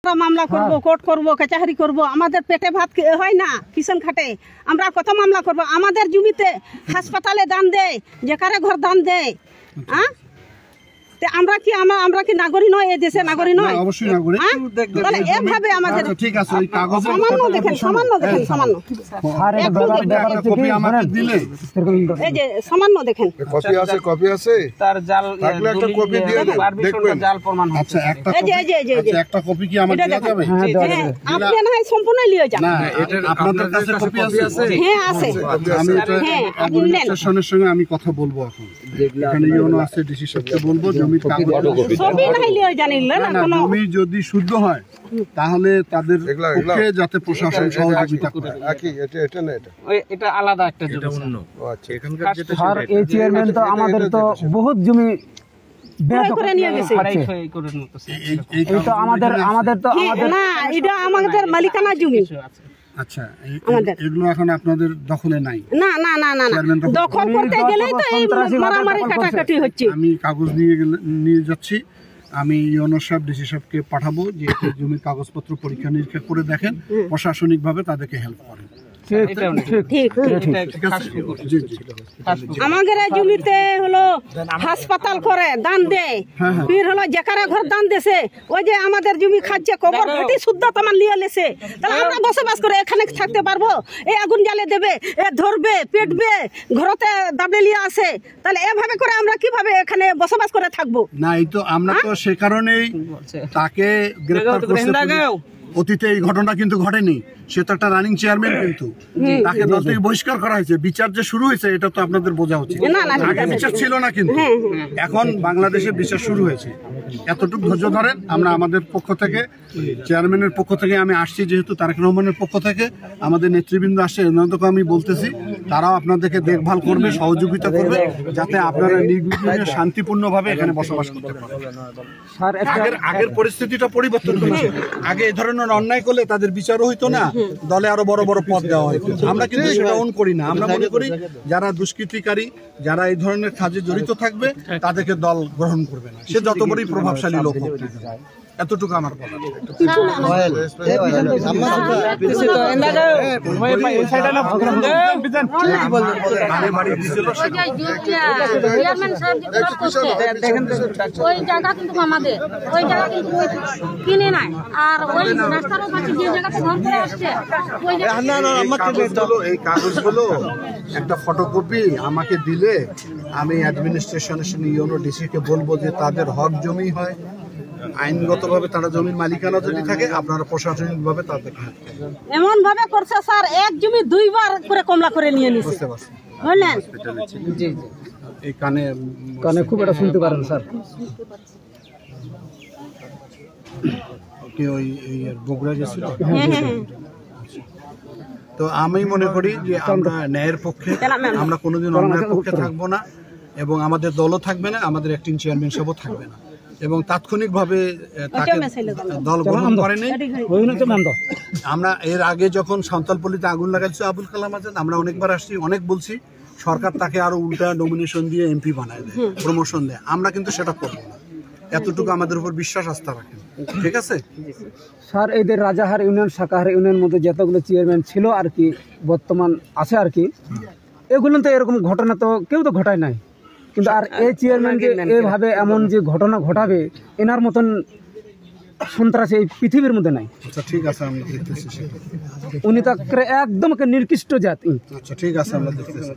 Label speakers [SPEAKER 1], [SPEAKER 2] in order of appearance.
[SPEAKER 1] মামলা করব, কোর্ট করব, কাচাহারি করব, আমাদের পেটে ভাত হয় না কিষান খাটে, আমরা কত মামলা করব? আমাদের জমিতে হাসপাতালে দান দেয়, যেখানে ঘর দান দেয়, হ্যাঁ? আমরা কি নাগরিক নয়? এই দেশে নাগরিক নয়?
[SPEAKER 2] অবশ্যই নাগরিক।
[SPEAKER 1] তাহলে এভাবে আমাদের
[SPEAKER 2] ঠিক আছে, ওই কাগজ
[SPEAKER 1] সামান্য দেখেন, সামান্য
[SPEAKER 2] কপি আমাকে দিলে,
[SPEAKER 1] এই যে সামান্য দেখেন,
[SPEAKER 3] কপি আছে তার জাল
[SPEAKER 2] থাকলে একটা কপি দিয়ে দেখবেন।
[SPEAKER 3] জাল প্রমাণ।
[SPEAKER 2] আচ্ছা, একটা কপি কি আমাকে দেওয়া যাবে?
[SPEAKER 1] আপনি না হয় সম্পূর্ণ নিয়ে যান।
[SPEAKER 2] না, আপনাদের কাছে কপি আছে?
[SPEAKER 1] হ্যাঁ আছে।
[SPEAKER 2] আমি এটা অ্যাডমিনিস্ট্রেশনের সঙ্গে আমি কথা বলবো এখন। এখানে ইউনো আছে, ডিসি সাহেবকে বলবো জমির কাগজ
[SPEAKER 1] সবই না নিয়ে জানিল না কোনো।
[SPEAKER 2] জমি যদি শুদ্ধ হয় তাহলে তাদের পক্ষে যাতে প্রশাসন সহযোগিতা করে।
[SPEAKER 3] এটা আলাদা একটা জমি।
[SPEAKER 4] আচ্ছা, এখানকার যেটা
[SPEAKER 5] স্যার, এই চেয়ারম্যান তো আমাদের তো বহুত জমি
[SPEAKER 1] করে নিয়ে গেছে।
[SPEAKER 5] এই তো আমাদের
[SPEAKER 1] না, এটা আমাদের মালিকানা জমি।
[SPEAKER 2] আচ্ছা, এগুলো এখন আপনাদের দখলে নাই?
[SPEAKER 1] না না না না, দখল করতে গেলেই তো এই মারামারি কাটাকাটি হচ্ছে।
[SPEAKER 2] আমি কাগজ নিয়ে যাচ্ছি, আমি ইউনো সাহেব, ডিসি সাহেবকে পাঠাবো যে জমির কাগজপত্র পরীক্ষা নিরীক্ষা করে দেখেন, প্রশাসনিকভাবে তাদেরকে হেল্প করেন।
[SPEAKER 1] আমাদের জমিতে হলো হাসপাতাল করে দান দেয়, ফির হলো যেখানে ঘর দান দেশে, ওই যে আমাদের জমি খাচ্ছে কবর ঘাটি শুদ্ধ তোমার লিয়ে লেছে, তাহলে আমরা বসবাস করে এখানে থাকতে পারবো? এই আগুন জ্বালে দেবে, এ ধরবে, পেটবে, ঘরতে দাবে লিয়ে আসে, তাহলে এভাবে করে আমরা কিভাবে এখানে বসবাস করে থাকবো?
[SPEAKER 2] না, এই তো আমরা তো সে কারণেই তাকে গ্রেফতার করতে। অতীতে এই ঘটনা কিন্তু ঘটেনি, সে তো একটা রানিং চেয়ারম্যান, কিন্তু তাকে দল থেকে বহিষ্কার করা হয়েছে। বিচার যে শুরু হয়েছে এটা তো আপনাদের বোঝা উচিত। আগে বিচার ছিল না, কিন্তু এখন বাংলাদেশে বিচার শুরু হয়েছে। এতটুকু ধৈর্য ধরেন। আমরা আমাদের পক্ষ থেকে, চেয়ারম্যানের পক্ষ থেকে আমি আসছি, যেহেতু তারেক রহমানের পক্ষ থেকে আমাদের নেতৃবৃন্দ আসছে, এনাদেরকে আমি বলতেছি তারাও আপনাদেরকে দেখভাল করবে, সহযোগিতা করবে, যাতে আপনারা নির্বিঘ্নে শান্তিপূর্ণভাবে এখানে বসবাস করতে পারেন। আগের পরিস্থিতিটা পরিবর্তন হয়েছে। আগে এই ধরনের অন্যায় করলে তাদের বিচারও হইতো না, দলে আরো বড় বড় পদ দেওয়া হইতো। আমরা কিন্তু সেটা অন করি না। আমরা মনে করি যারা দুষ্কৃতিকারী, যারা এই ধরনের কাজে জড়িত থাকবে তাদেরকে দল গ্রহণ করবে না, সে যত বড়ই প্রভাবশালী লোক হোক। এতটুকু আমার বলা। এই কাগজগুলো একটা ফটোকপি আমাকে দিলে আমি অ্যাডমিনিস্ট্রেশনের সঙ্গে ইউনো ডিসি কে বলবো যে তাদের হক জমি হয়, আইনগতভাবে তারা জমির মালিকানা যদি থাকে, আপনারা প্রশাসনিকভাবে তাদেরকে
[SPEAKER 1] এমন ভাবে করছে স্যার, এক জমি দুইবার করে কমলা করে নিয়ে নিছে।
[SPEAKER 2] বুঝতে পারছেন?
[SPEAKER 1] বুঝলেন?
[SPEAKER 2] এই কানে
[SPEAKER 5] খুব এটা শুনতে পারেন স্যার।
[SPEAKER 2] ওকে, ওই বগুড়া গেছিল। তো আমি মনে করি যে আমরা ন্যায়ের পক্ষে, আমরা কোনোদিন অন্যায়ের পক্ষে থাকবো না, এবং আমাদের দলও থাকবে না, আমাদের অ্যাক্টিং চেয়ারম্যান সবও থাকবে না। এবং তাৎক্ষণিকভাবে তাকে দল গ্রহণ করেনি। আমরা এর আগে যখন সাঁওতালপল্লীতে আগুন লাগাইছে আবুল কালাম আজাদ, আমরা অনেকবার আসছি, অনেক বলছি, সরকার তাকে আরো উল্টা নমিনেশন দিয়ে এমপি বানায় দেয়, প্রমোশন দেয়। আমরা কিন্তু সেটা করবো না। এতটুকু আমাদের উপর বিশ্বাস আস্থা রাখেন, ঠিক আছে
[SPEAKER 5] স্যার? এদের রাজাহার ইউনিয়ন, শাকাহার ইউনিয়নের মধ্যে যতগুলো চেয়ারম্যান ছিল আর কি, বর্তমান আছে আর কি, এগুলো তো এরকম ঘটনা তো কেউ তো ঘটায় নাই, কিন্তু আর এই চেয়ারম্যানকে এভাবে এমন যে ঘটনা ঘটাবে, এনার মতন সন্ত্রাসী এই পৃথিবীর মধ্যে নাই।
[SPEAKER 2] আচ্ছা, ঠিক আছে, আমরা দেখতেছি।
[SPEAKER 5] উনি তো একদম নির্দিষ্ট জাতি।
[SPEAKER 2] আচ্ছা, ঠিক আছে, আমরা দেখতেছি।